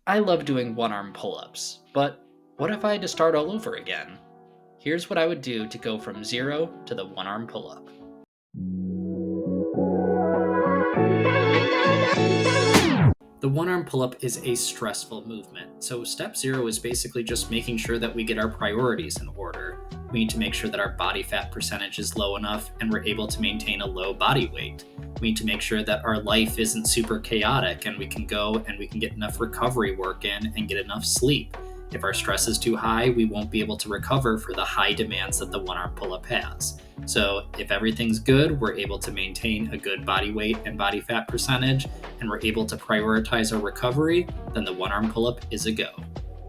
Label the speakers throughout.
Speaker 1: I love doing one arm pull ups, but what if I had to start all over again? Here's what I would do to go from 0 to the one arm pull up. The one arm pull up is a stressful movement. So, step 0 is basically just making sure that we get our priorities in order. We need to make sure that our body fat percentage is low enough and we're able to maintain a low body weight. We need to make sure that our life isn't super chaotic and we can go and we can get enough recovery work in and get enough sleep. If our stress is too high, we won't be able to recover for the high demands that the one arm pull up has. So, if everything's good, we're able to maintain a good body weight and body fat percentage, and we're able to prioritize our recovery, then the one arm pull up is a go.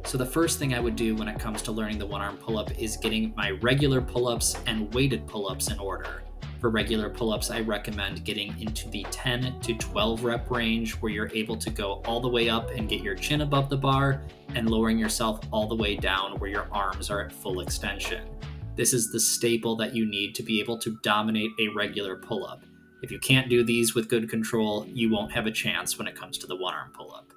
Speaker 1: So, the first thing I would do when it comes to learning the one arm pull up is getting my regular pull ups and weighted pull ups in order. For regular pull ups, I recommend getting into the 10 to 12 rep range where you're able to go all the way up and get your chin above the bar and lowering yourself all the way down where your arms are at full extension. This is the staple that you need to be able to dominate a regular pull up. If you can't do these with good control, you won't have a chance when it comes to the one arm pull up.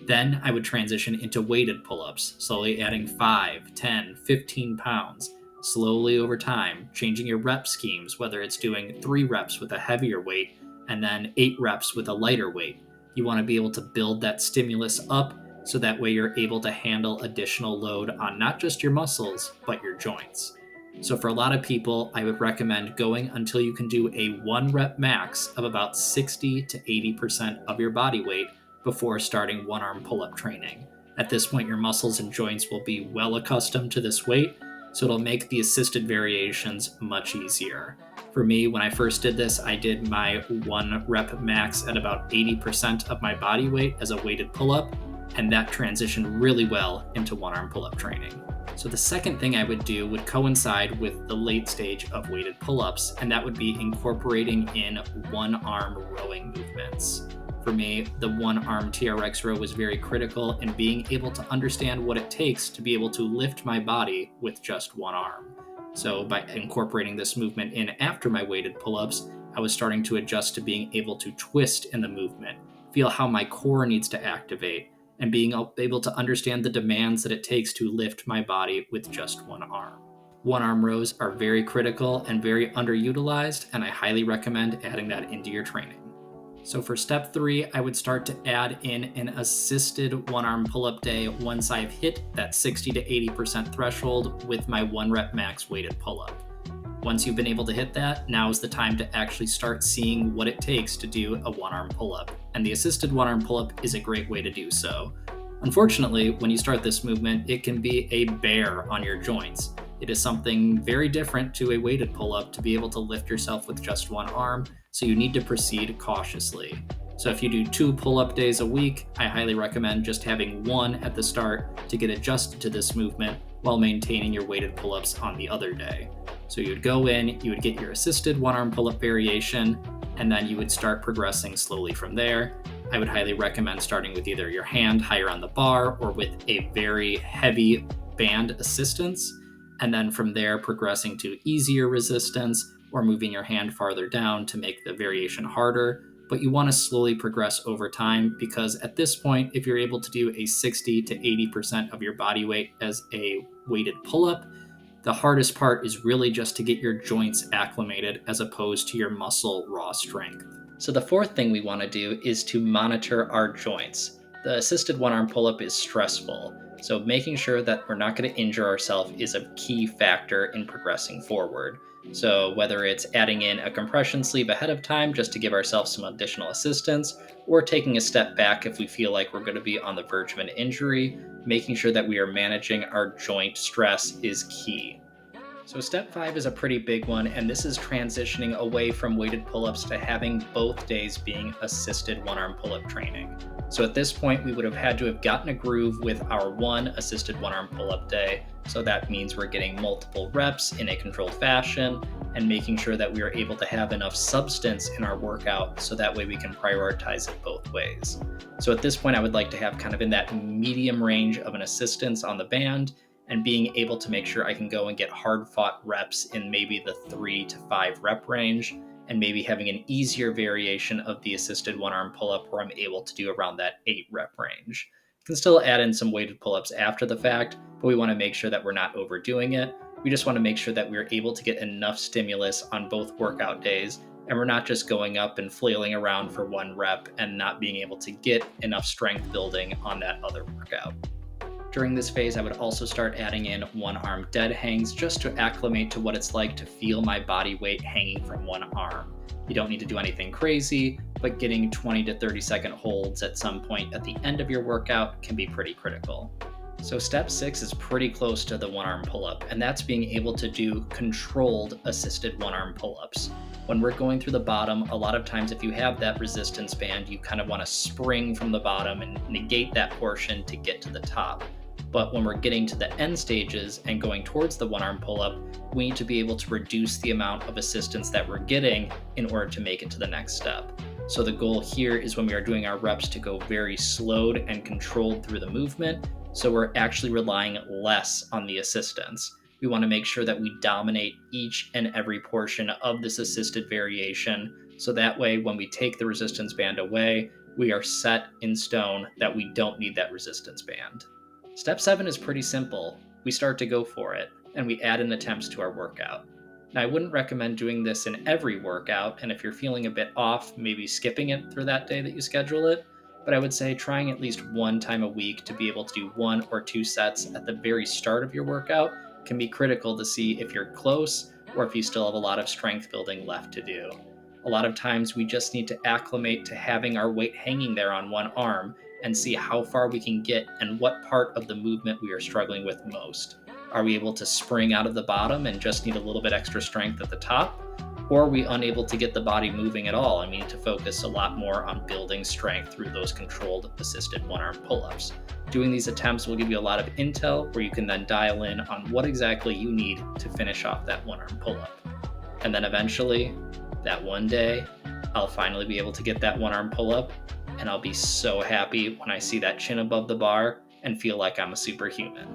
Speaker 1: Then I would transition into weighted pull ups, slowly adding 5, 10, 15 pounds, slowly over time, changing your rep schemes, whether it's doing 3 reps with a heavier weight and then 8 reps with a lighter weight. You want to be able to build that stimulus up so that way you're able to handle additional load on not just your muscles, but your joints. So for a lot of people, I would recommend going until you can do a 1 rep max of about 60 to 80% of your body weight before starting one arm pull up training. At this point, your muscles and joints will be well accustomed to this weight, so it'll make the assisted variations much easier. For me, when I first did this, I did my 1 rep max at about 80% of my body weight as a weighted pull up, and that transitioned really well into one arm pull up training. So the second thing I would do would coincide with the late stage of weighted pull-ups, and that would be incorporating in one arm rowing movements. For me, the one arm TRX row was very critical in being able to understand what it takes to be able to lift my body with just one arm. So by incorporating this movement in after my weighted pull-ups, I was starting to adjust to being able to twist in the movement, feel how my core needs to activate, and being able to understand the demands that it takes to lift my body with just one arm. One arm rows are very critical and very underutilized, and I highly recommend adding that into your training. So for step 3, I would start to add in an assisted one arm pull up day once I've hit that 60 to 80% threshold with my 1 rep max weighted pull up. Once you've been able to hit that, now is the time to actually start seeing what it takes to do a one arm pull up. And the assisted one arm pull up is a great way to do so. Unfortunately, when you start this movement, it can be a bear on your joints. It is something very different to a weighted pull up to be able to lift yourself with just one arm, so you need to proceed cautiously. So if you do 2 pull up days a week, I highly recommend just having 1 at the start to get adjusted to this movement while maintaining your weighted pull ups on the other day. So you would go in, you would get your assisted one arm pull up variation, and then you would start progressing slowly from there. I would highly recommend starting with either your hand higher on the bar or with a very heavy band assistance, and then from there progressing to easier resistance or moving your hand farther down to make the variation harder. But you want to slowly progress over time because at this point, if you're able to do a 60 to 80% of your body weight as a weighted pull up, the hardest part is really just to get your joints acclimated as opposed to your muscle raw strength. So the fourth thing we want to do is to monitor our joints. The assisted one arm pull up is stressful, so making sure that we're not going to injure ourselves is a key factor in progressing forward. So whether it's adding in a compression sleeve ahead of time just to give ourselves some additional assistance, or taking a step back if we feel like we're going to be on the verge of an injury, making sure that we are managing our joint stress is key. So step 5 is a pretty big one, and this is transitioning away from weighted pull-ups to having both days being assisted one-arm pull-up training. So at this point, we would have had to have gotten a groove with our 1 assisted one-arm pull-up day. So that means we're getting multiple reps in a controlled fashion and making sure that we are able to have enough substance in our workout so that way we can prioritize it both ways. So at this point, I would like to have kind of in that medium range of an assistance on the band and being able to make sure I can go and get hard fought reps in maybe the 3 to 5 rep range, and maybe having an easier variation of the assisted one arm pull up where I'm able to do around that 8 rep range. You can still add in some weighted pull-ups after the fact, but we want to make sure that we're not overdoing it. We just want to make sure that we're able to get enough stimulus on both workout days, and we're not just going up and flailing around for one rep and not being able to get enough strength building on that other workout. During this phase, I would also start adding in one arm dead hangs just to acclimate to what it's like to feel my body weight hanging from one arm. You don't need to do anything crazy, but getting 20 to 30-second holds at some point at the end of your workout can be pretty critical. So step 6 is pretty close to the one arm pull-up, and that's being able to do controlled assisted one arm pull-ups. When we're going through the bottom, a lot of times if you have that resistance band, you kind of want to spring from the bottom and negate that portion to get to the top. But when we're getting to the end stages and going towards the one arm pull-up, we need to be able to reduce the amount of assistance that we're getting in order to make it to the next step. So the goal here is when we are doing our reps to go very slowed and controlled through the movement, so we're actually relying less on the assistance. We want to make sure that we dominate each and every portion of this assisted variation, so that way when we take the resistance band away, we are set in stone that we don't need that resistance band. Step 7 is pretty simple. We start to go for it, and we add in attempts to our workout. Now, I wouldn't recommend doing this in every workout, and if you're feeling a bit off, maybe skipping it for that day that you schedule it, but I would say trying at least one time a week to be able to do 1 or 2 sets at the very start of your workout can be critical to see if you're close or if you still have a lot of strength building left to do. A lot of times we just need to acclimate to having our weight hanging there on one arm and see how far we can get and what part of the movement we are struggling with most. Are we able to spring out of the bottom and just need a little bit extra strength at the top? Or are we unable to get the body moving at all and we need to focus a lot more on building strength through those controlled assisted one-arm pull-ups? Doing these attempts will give you a lot of intel where you can then dial in on what exactly you need to finish off that one-arm pull-up. And then eventually, that one day, I'll finally be able to get that one-arm pull-up, and I'll be so happy when I see that chin above the bar and feel like I'm a superhuman.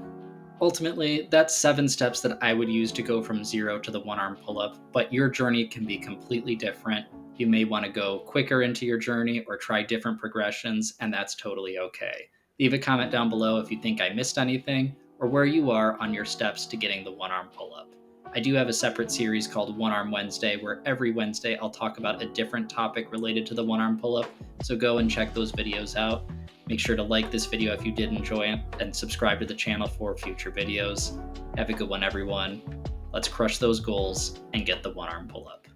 Speaker 1: Ultimately, that's 7 steps that I would use to go from 0 to the one-arm pull-up, but your journey can be completely different. You may want to go quicker into your journey or try different progressions, and that's totally okay. Leave a comment down below if you think I missed anything or where you are on your steps to getting the one-arm pull-up. I do have a separate series called One Arm Wednesday, where every Wednesday I'll talk about a different topic related to the one-arm pull-up, so go and check those videos out. Make sure to like this video if you did enjoy it, and subscribe to the channel for future videos. Have a good one, everyone. Let's crush those goals and get the one-arm pull-up.